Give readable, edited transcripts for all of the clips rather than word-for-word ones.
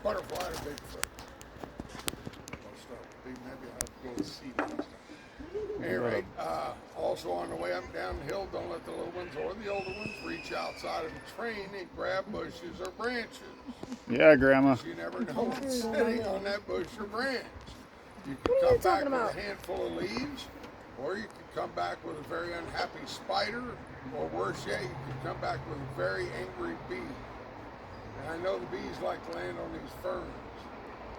butterfly or Bigfoot? Maybe I'll go and see next time. Anyway, also on the way up down the hill, don't let the little ones or the older ones reach outside of the train and grab bushes or branches. Yeah, Grandma. You never know what's sitting on that bush or branch. You can come back with a handful of leaves, or you can come back with a very unhappy spider, or worse yet, you can come back with a very angry bee. And I know the bees like to land on these ferns.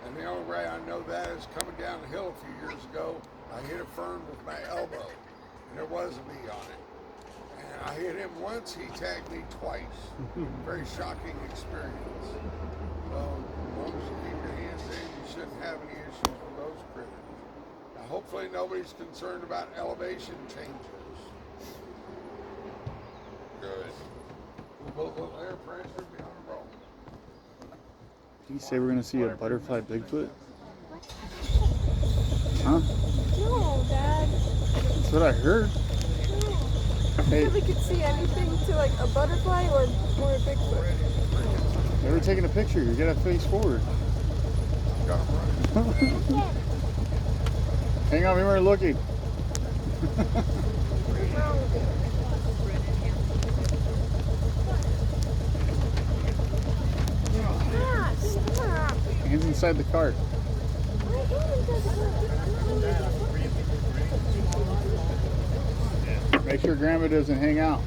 And the only way I know that is coming down the hill a few years ago, I hit a fern with my elbow, and there was a bee on it. And I hit him once, he tagged me twice. Very shocking experience. So, as long as you keep your hands in, you shouldn't have any issues with those critters. Now, hopefully nobody's concerned about elevation changes. Good. We'll build a little air pressure, be on a roll. Did you say we're going to see a butterfly Bigfoot? Huh? No, Dad. That's what I heard. No. Hey. We could see anything to like a butterfly or a Bigfoot. They were taking a picture. You gotta face forward. Hang on, we weren't looking. Stop. Hands inside the cart. Make sure Grandma doesn't hang out.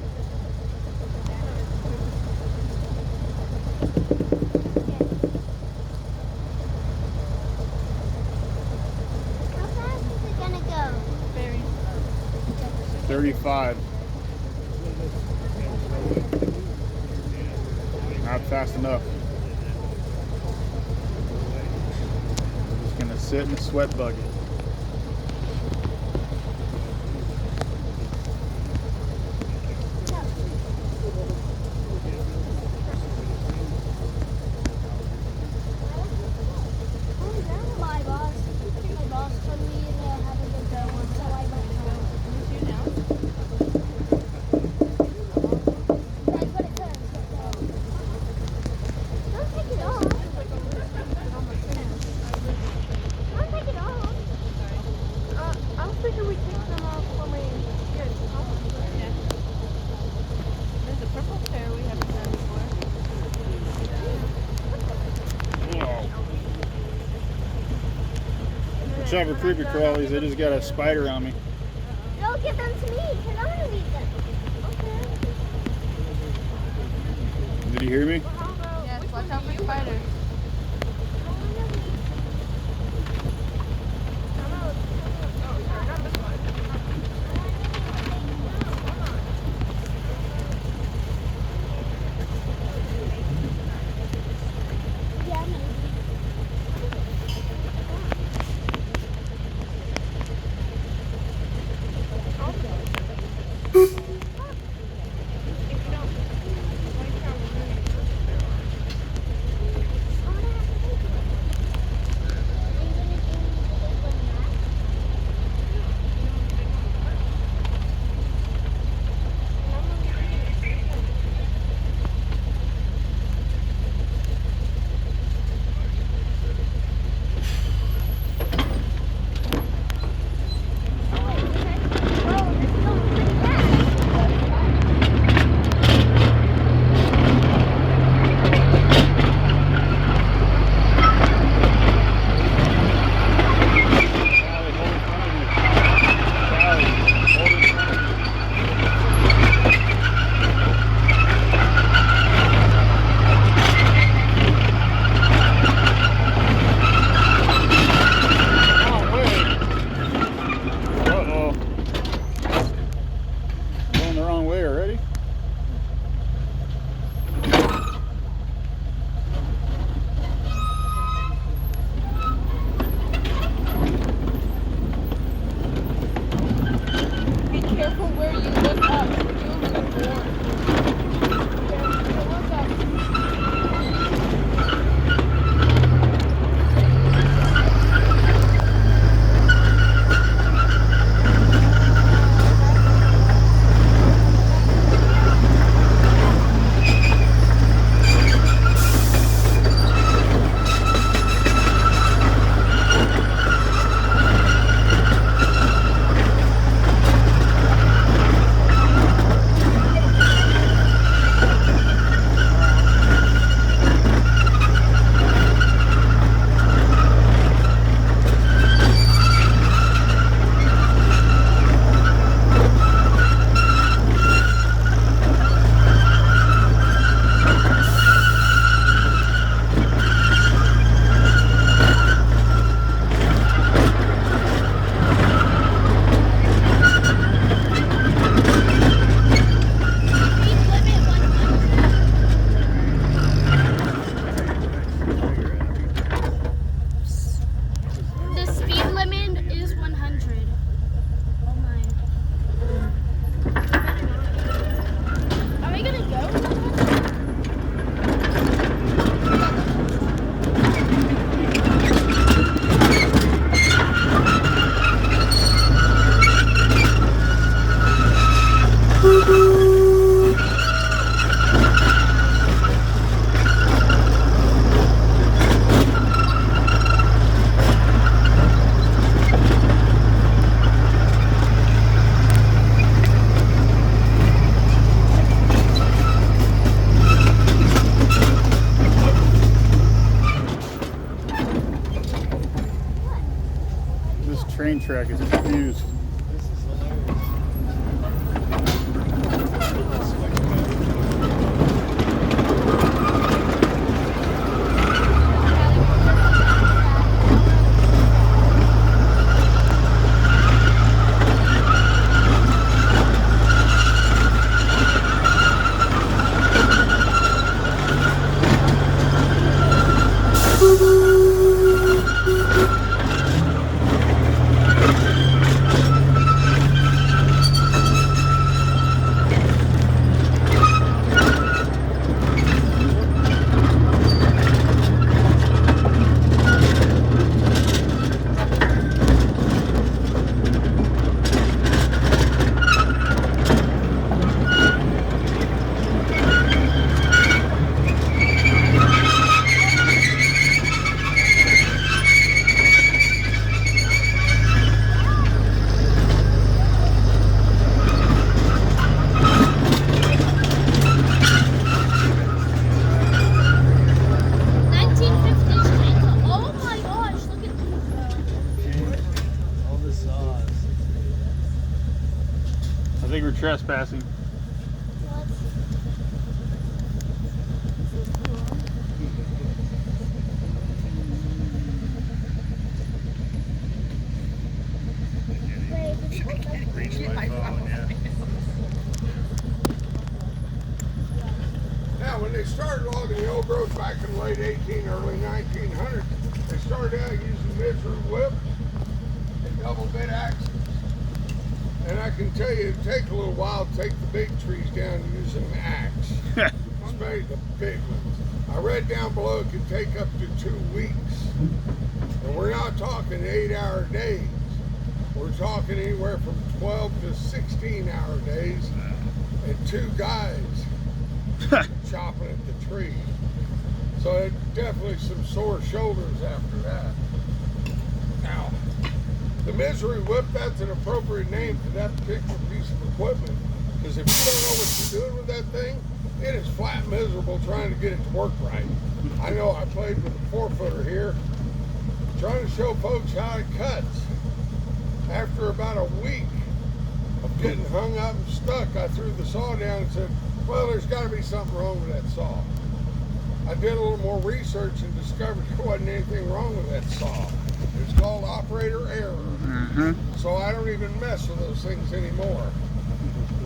How fast is it gonna go? 35. Not fast enough. Just gonna sit in a sweat bucket. My boss told me to have a good day, so I went home. That's what it does. Don't take it off. Don't take it off. I was thinking we take them off when we get home. There's a purple pair we haven't done before. Watch out for creepy crawlies. They just got a spider on me. Don't give them to me, because I'm going to eat them. Did you hear me? Yes, watch out for spiders. Yeah, maybe. train track is confused. This is hilarious. I think we're trespassing. Now, when they started logging the old growth back in the late early 1900s, they started out using misery whips and double bit axes. And I can tell you, it'd take a little while to take the big trees down using an axe, especially the big ones. I read down below it could take up to 2 weeks. And we're not talking 8-hour days. We're talking anywhere from 12 to 16-hour days and 2 guys chopping at the tree. So it definitely some sore shoulders after that. Now, the misery whip, that's an appropriate name for that particular piece of equipment. Because if you don't know what you're doing with that thing, it is flat miserable trying to get it to work right. I know I played with a 4-footer here, trying to show folks how it cuts. After about a week of getting hung up and stuck, I threw the saw down and said, well, there's got to be something wrong with that saw. I did a little more research and discovered there wasn't anything wrong with that saw. It's called operator error. So I don't even mess with those things anymore.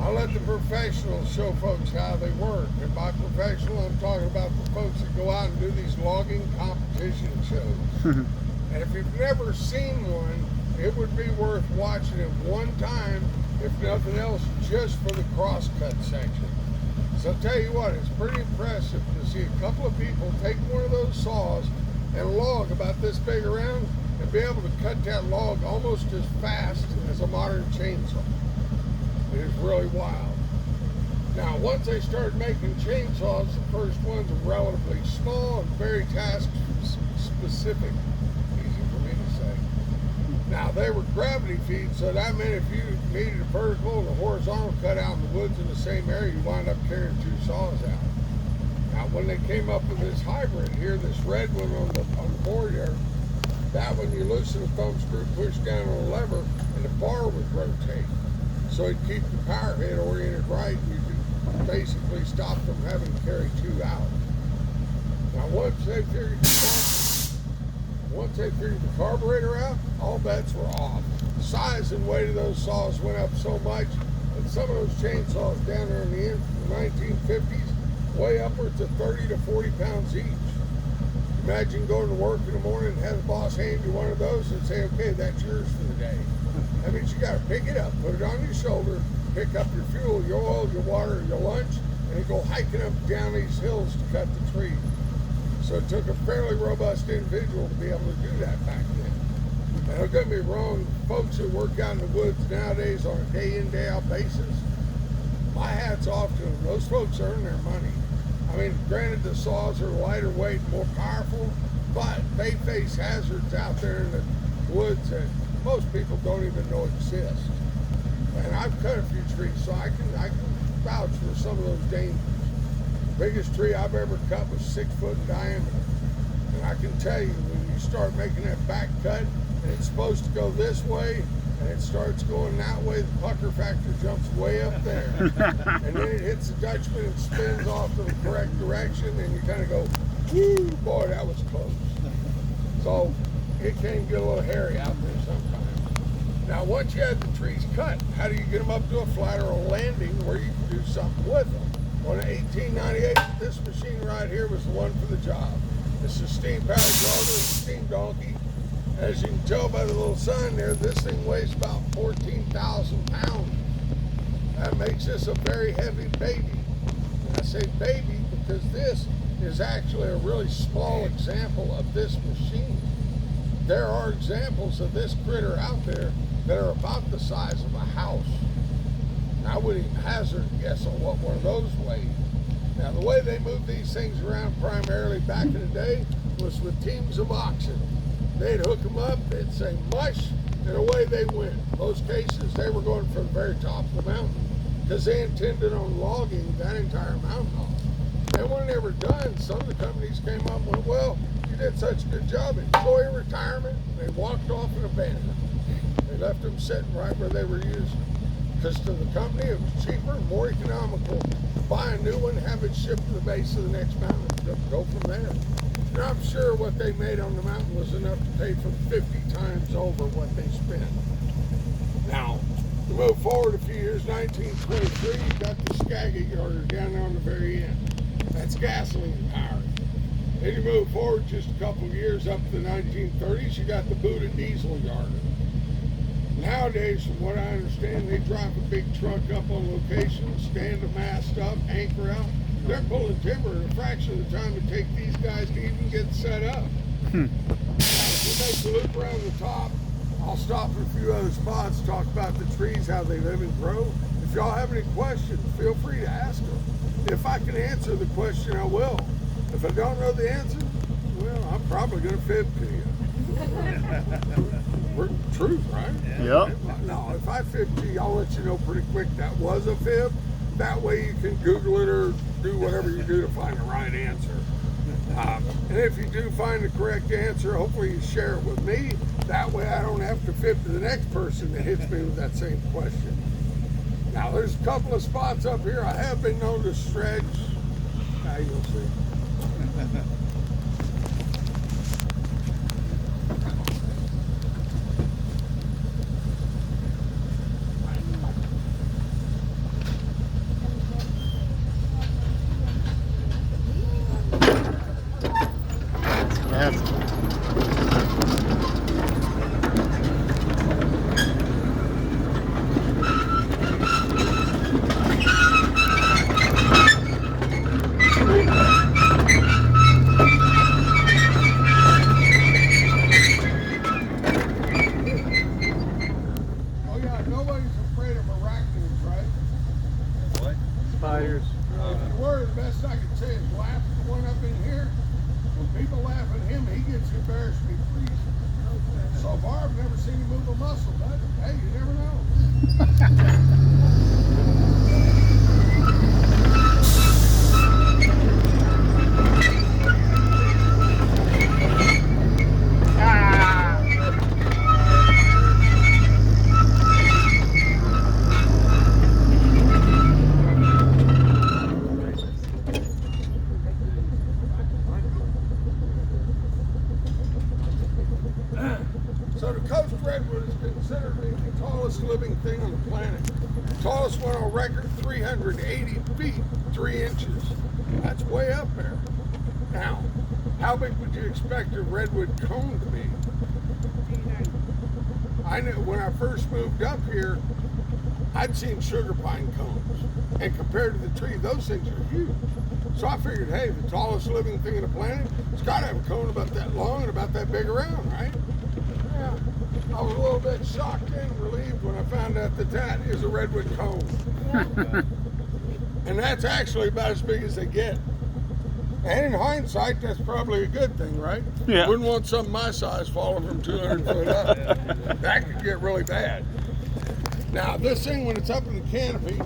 I let the professionals show folks how they work. And by professional, I'm talking about the folks that go out and do these logging competition shows. And if you've never seen one, it would be worth watching it one time, if nothing else, just for the crosscut section. So I'll tell you what, it's pretty impressive to see a couple of people take one of those saws and log about this big around and be able to cut that log almost as fast as a modern chainsaw. It is really wild. Now, once they started making chainsaws, the first ones were relatively small and very task specific. Easy for me to say. Now, they were gravity feed, so that meant if you needed a vertical and a horizontal cut out in the woods in the same area, you wind up carrying 2 saws out. Now, when they came up with this hybrid here, this red one on the board here, that one you loosen the thumb screw, push down on a lever, and the bar would rotate. So it'd keep the power head oriented right, and you could basically stop them having to carry 2 out. Now, once they figured the carburetor out, all bets were off. The size and weight of those saws went up so much that some of those chainsaws down there in the 1950s weigh upwards of 30 to 40 pounds each. Imagine going to work in the morning and have the boss hand you one of those and say, okay, that's yours for the day. That means you got to pick it up, put it on your shoulder, pick up your fuel, your oil, your water, your lunch, and then go hiking up down these hills to cut the tree. So it took a fairly robust individual to be able to do that back then. Now, don't get me wrong, folks who work out in the woods nowadays on a day-in, day-out basis, my hat's off to them. Those folks earn their money. I mean, granted, the saws are lighter weight and more powerful, but they face hazards out there in the woods that most people don't even know exist. And I've cut a few trees, so I can vouch for some of those dangers. The biggest tree I've ever cut was 6 foot in diameter. And I can tell you, when you start making that back cut and it's supposed to go this way, and it starts going that way, the pucker factor jumps way up there. And then it hits the Dutchman and spins off to the correct direction, and you kind of go, woo, boy, that was close. So it can get a little hairy out there sometimes. Now, once you have the trees cut, how do you get them up to a flat or a landing where you can do something with them? Well, in 1898, this machine right here was the one for the job. This is steam-powered auger and steam donkey. As you can tell by the little sign there, this thing weighs about 14,000 pounds. That makes this a very heavy baby. And I say baby because this is actually a really small example of this machine. There are examples of this critter out there that are about the size of a house. And I wouldn't even hazard a guess on what one of those weighed. Now, the way they moved these things around primarily back in the day was with teams of oxen. They'd hook them up, they'd say mush, and away they went. In most cases, they were going from the very top of the mountain because they intended on logging that entire mountain off. And when they were done, some of the companies came up and went, well, you did such a good job, enjoy retirement. They walked off and abandoned them. They left them sitting right where they were using. Because to the company, it was cheaper and more economical to buy a new one, have it shipped to the base of the next mountain, and go from there. And I'm sure what they made on the mountain was enough to pay for 50 times over what they spent. Now, to move forward a few years, 1923, you got the Skagit yarder down there on the very end. That's gasoline powered. Then you move forward just a couple of years up to the 1930s, you got the Buda diesel yarder. Nowadays, from what I understand, they drop a big truck up on location, stand a mast up, anchor out. They're pulling timber in a fraction of the time it takes these guys to even get set up. Now, if we make the loop around the top, I'll stop at a few other spots, talk about the trees, how they live and grow. If y'all have any questions, feel free to ask them. If I can answer the question, I will. If I don't know the answer, well, I'm probably going to fib to you. Truth, right? Yep. No, if I fib to you, I'll let you know pretty quick that was a fib. That way you can Google it or do whatever you do to find the right answer. And if you do find the correct answer, hopefully you share it with me. That way I don't have to fib to the next person that hits me with that same question. Now, there's a couple of spots up here I have been known to stretch. Now you'll see. Spiders. If you were, the best I could say is laugh at the one up in here. When people laugh at him, he gets embarrassed and he freezes. So far, I've never seen him move a muscle, but hey, you never know. So the coast redwood is considered to be the tallest living thing on the planet. The tallest one on record, 380 feet, 3 inches. That's way up there. Now, how big would you expect a redwood cone to be? I know when I first moved up here, I'd seen sugar pine cones. And compared to the tree, those things are huge. So I figured, hey, the tallest living thing on the planet, it's got to have a cone about that long and about that big around, right? Yeah. I was a little bit shocked and relieved when I found out that that is a redwood cone. And that's actually about as big as they get. And in hindsight, that's probably a good thing, right? Yeah. Wouldn't want something my size falling from 200 foot up. That could get really bad. Now, this thing, when it's up in the canopy,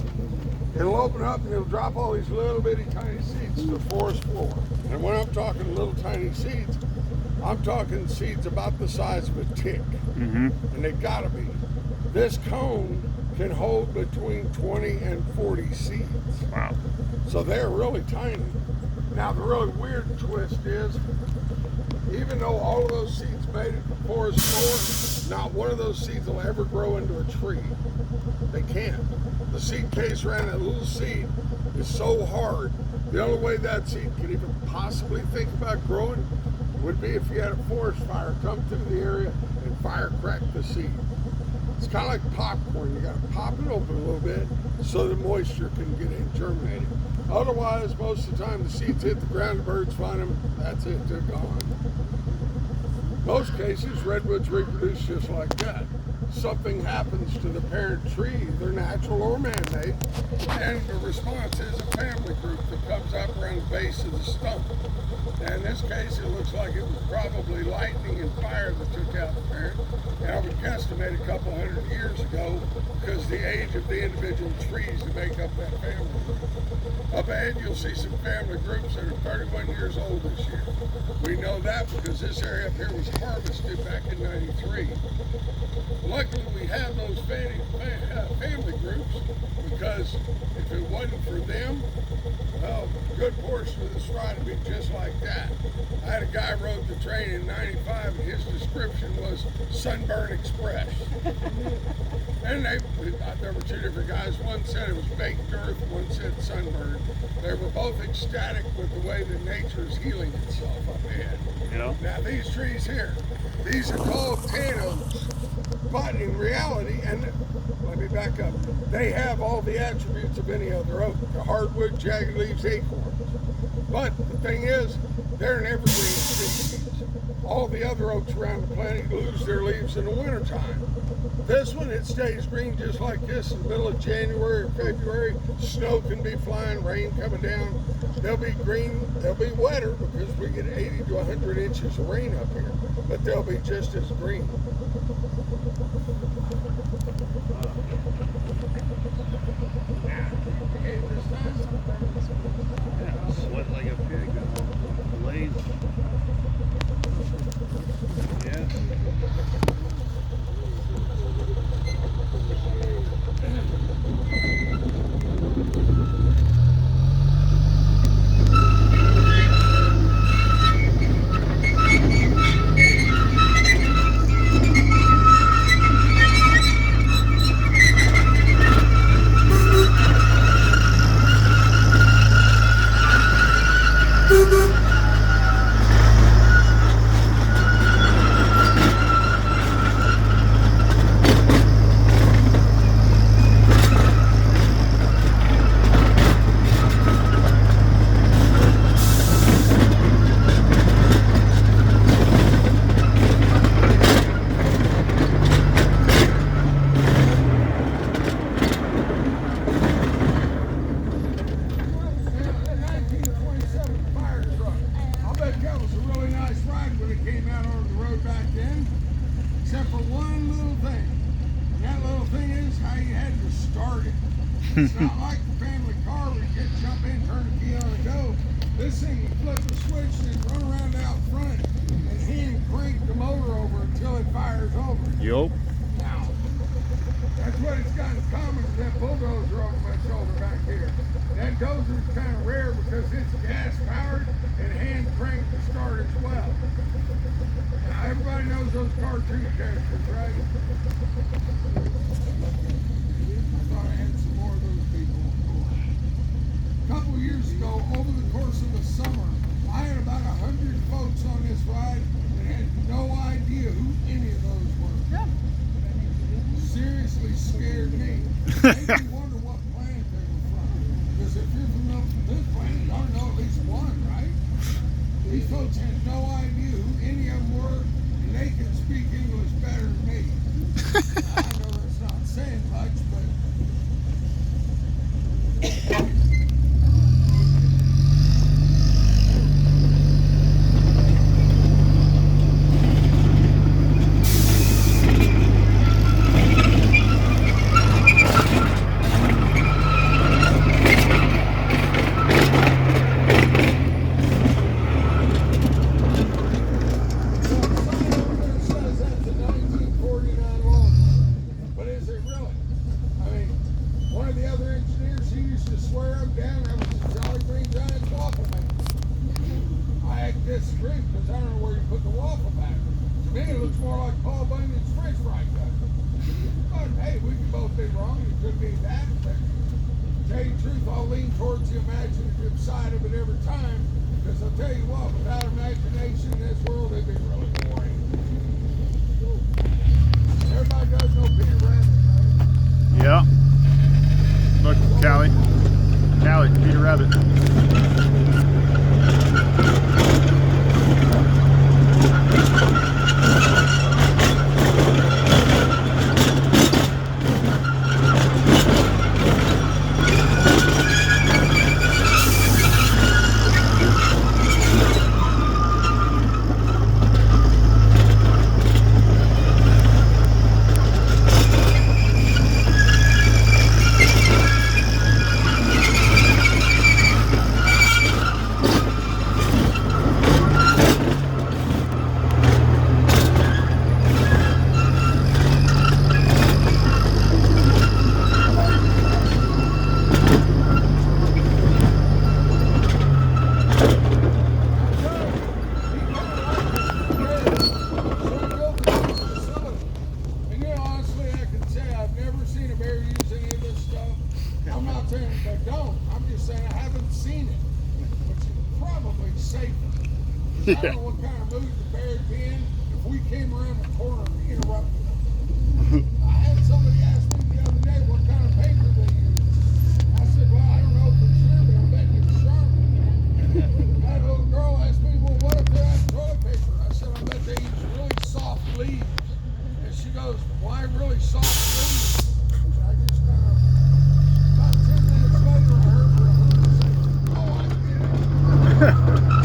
it'll open up and it'll drop all these little bitty tiny seeds to the forest floor. And when I'm talking little tiny seeds, I'm talking seeds about the size of a tick. Mm-hmm. And they gotta be. This cone can hold between 20 and 40 seeds. Wow. So they're really tiny. Now the really weird twist is, even though all of those seeds made it to forest floor, not one of those seeds will ever grow into a tree. They can't. The seed case around that little seed is so hard. The only way that seed could even possibly think about growing would be if you had a forest fire come through the area and fire crack the seed. It's kind of like popcorn. You got to pop it open a little bit so the moisture can get in, germinating. Otherwise, most of the time the seeds hit the ground, the birds find them, that's it, they're gone. Most cases, redwoods reproduce just like that. Something happens to the parent tree, either natural or man-made, and the response is a family group that comes up around the base of the stump. And in this case, it looks like it was probably lightning and fire that took out the parent. And I would guesstimate a couple hundred years ago because the age of the individual trees that make up that family group. Up ahead, you'll see some family groups that are 31 years old this year. We know that because this area up here was harvested back in '93. Luckily, we have those family groups because if it wasn't for them, well, a good portion of this ride would be just like that. I had a guy rode the train in '95 and his description was Sunburn Express. And there were two different guys. One said it was baked earth, one said sunburn. They were both ecstatic with the way that nature is healing itself up ahead. Yeah. Now these trees here, these are called tan oaks. But in reality, and let me back up, they have all the attributes of any other oak. The hardwood, jagged leaves, acorns. But the thing is, they're an evergreen species. All the other oaks around the planet lose their leaves in the wintertime. This one, it stays green just like this in the middle of January or February. Snow can be flying, rain coming down. They'll be green, they'll be wetter because we get 80 to 100 inches of rain up here, but they'll be just as green. Yeah, sweat like a pig on the lathe. Yeah. It's not like the family car where you get jump in, turn the key on and go. This thing, you flip the switch and run around out front and hand crank the motor over until it fires over. Yup. Now, that's what it's got in common with that bulldozer over my shoulder back here. That dozer is kind of rare because it's gas powered and hand cranked to start as well. Now, everybody knows those cartoon characters, right? A couple years ago, over the course of the summer, I had about 100 folks on this ride that had no idea who any of those were. Seriously scared me. Made me wonder what planet they were from. Because if you're from this planet, you ought to know at least one, right? These folks had no idea who any of them were, and they can speak English better than me. I know that's not saying much, but where you put the waffle batter. To me, it looks more like Paul Bunyan's French fry cutter. But hey, we can both be wrong. It could be that. But to tell you the truth, I'll lean towards the imaginative side of it every time. Because I'll tell you what, without imagination in this world, it'd be really boring. Everybody does know Peter Rabbit, right? Yeah. Look, Callie. Callie, Peter Rabbit. I don't know what kind of mood the bear'd be in if we came around the corner and interrupted them. I had somebody ask me the other day what kind of paper they use. I said, well, I don't know for sure, but I bet it's Charmin. That little girl asked me, well, what if they're out of toilet paper? I said, I bet they use really soft leaves. And she goes, why really soft leaves? I just kind of, about 10 minutes later, I heard her say, oh, I get it.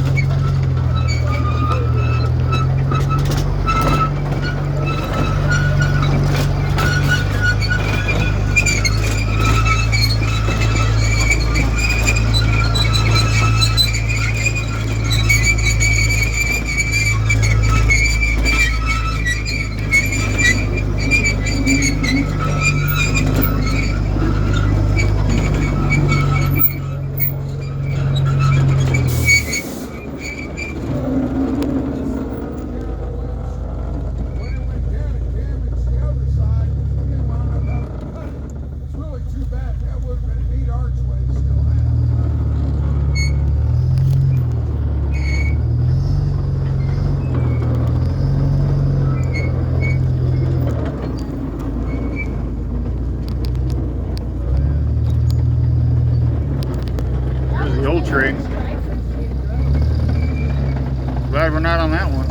Train. Glad we're not on that one.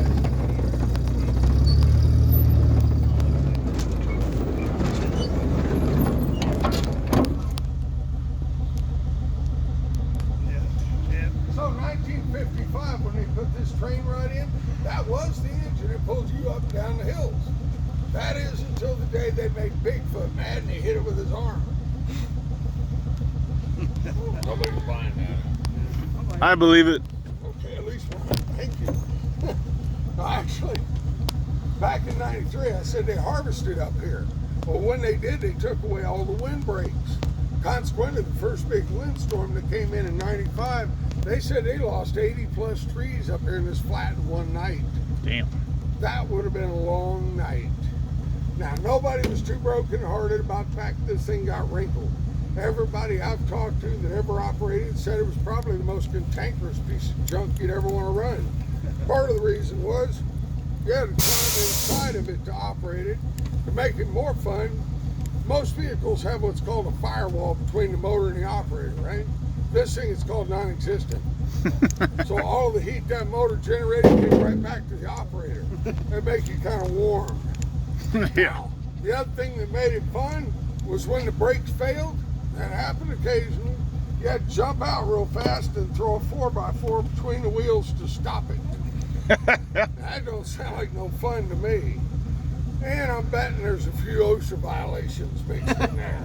So 1955, when they put this train right in, that was the engine that pulls you up and down the hills. That is until the day they made Bigfoot mad and he hit it with his arm. Nobody's buying that. I believe it. Okay, at least one. Thank you. Actually, back in '93, I said they harvested up here. Well, when they did, they took away all the windbreaks. Consequently, the first big windstorm that came in '95, they said they lost 80 plus trees up here in this flat in one night. Damn. That would have been a long night. Now, nobody was too broken-hearted about the fact this thing got wrinkled. Everybody I've talked to that ever operated said it was probably the most cantankerous piece of junk you'd ever want to run. Part of the reason was you had to climb inside of it to operate it. To make it more fun, most vehicles have what's called a firewall between the motor and the operator, right? This thing is called non-existent. So all the heat that motor generated came right back to the operator. That make you kind of warm. Yeah. The other thing that made it fun was when the brakes failed. That happened occasionally. You had to jump out real fast and throw a 4x4 between the wheels to stop it. That don't sound like no fun to me. And I'm betting there's a few OSHA violations mixed in there.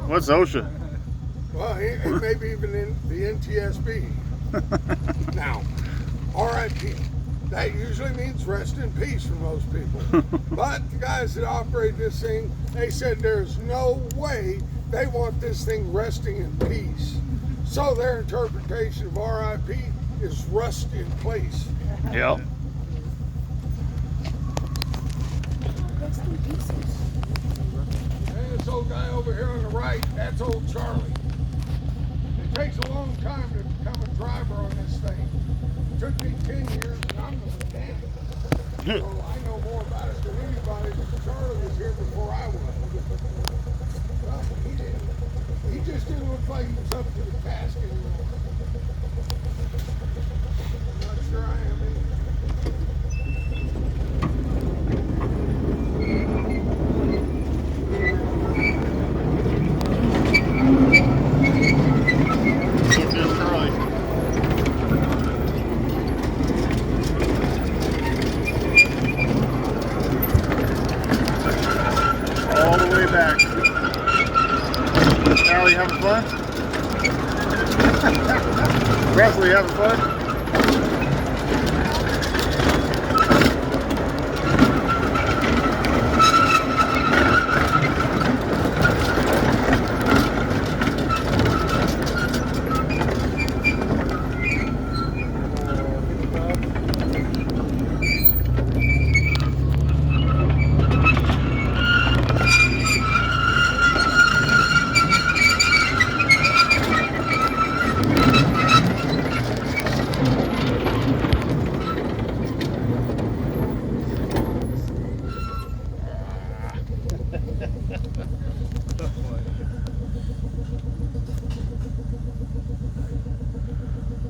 What's OSHA? Well, and maybe even in the NTSB. Now, RIP. That usually means rest in peace for most people. But the guys that operate this thing, they said there's no way they want this thing resting in peace. So their interpretation of RIP is rust in place. Yep. rest in pieces. And this old guy over here on the right, that's old Charlie. It takes a long time to become a driver on this thing. It took me 10 years and I'm the mechanic. So I know more about it than anybody, but Charlie was here before I was. Well, he didn't. He just didn't look like he was up to the task anymore. I'm not sure I am either. Look at Charlie. All the way back. Allie, having fun? Presley, having fun?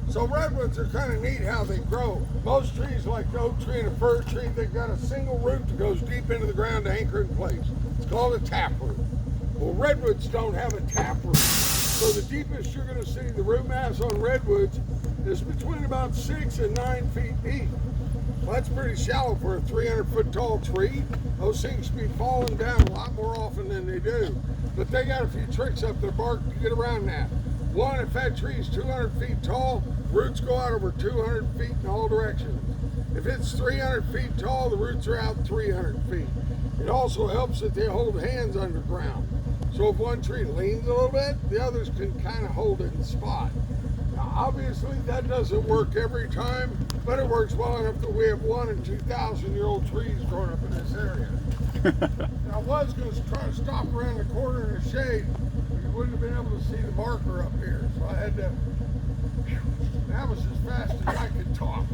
So redwoods are kind of neat how they grow. Most trees, like the oak tree and a fir tree, they've got a single root that goes deep into the ground to anchor in place. It's called a taproot. Well, redwoods don't have a taproot. So the deepest you're going to see the root mass on redwoods is between about 6 and 9 feet deep. Well, that's pretty shallow for a 300-foot tall tree. Those things be falling down a lot more often than they do. But they got a few tricks up their bark to get around that. One, if that tree is 200 feet tall, roots go out over 200 feet in all directions. If it's 300 feet tall, the roots are out 300 feet. It also helps that they hold hands underground. So if one tree leans a little bit, the others can kind of hold it in spot. Now, obviously, that doesn't work every time, but it works well enough that we have 1 and 2,000-year-old trees growing up in this area. Now, I was going to try to stop around the corner in the shade, but you wouldn't have been able to see the marker up here, so I had to. That was as fast as I could talk.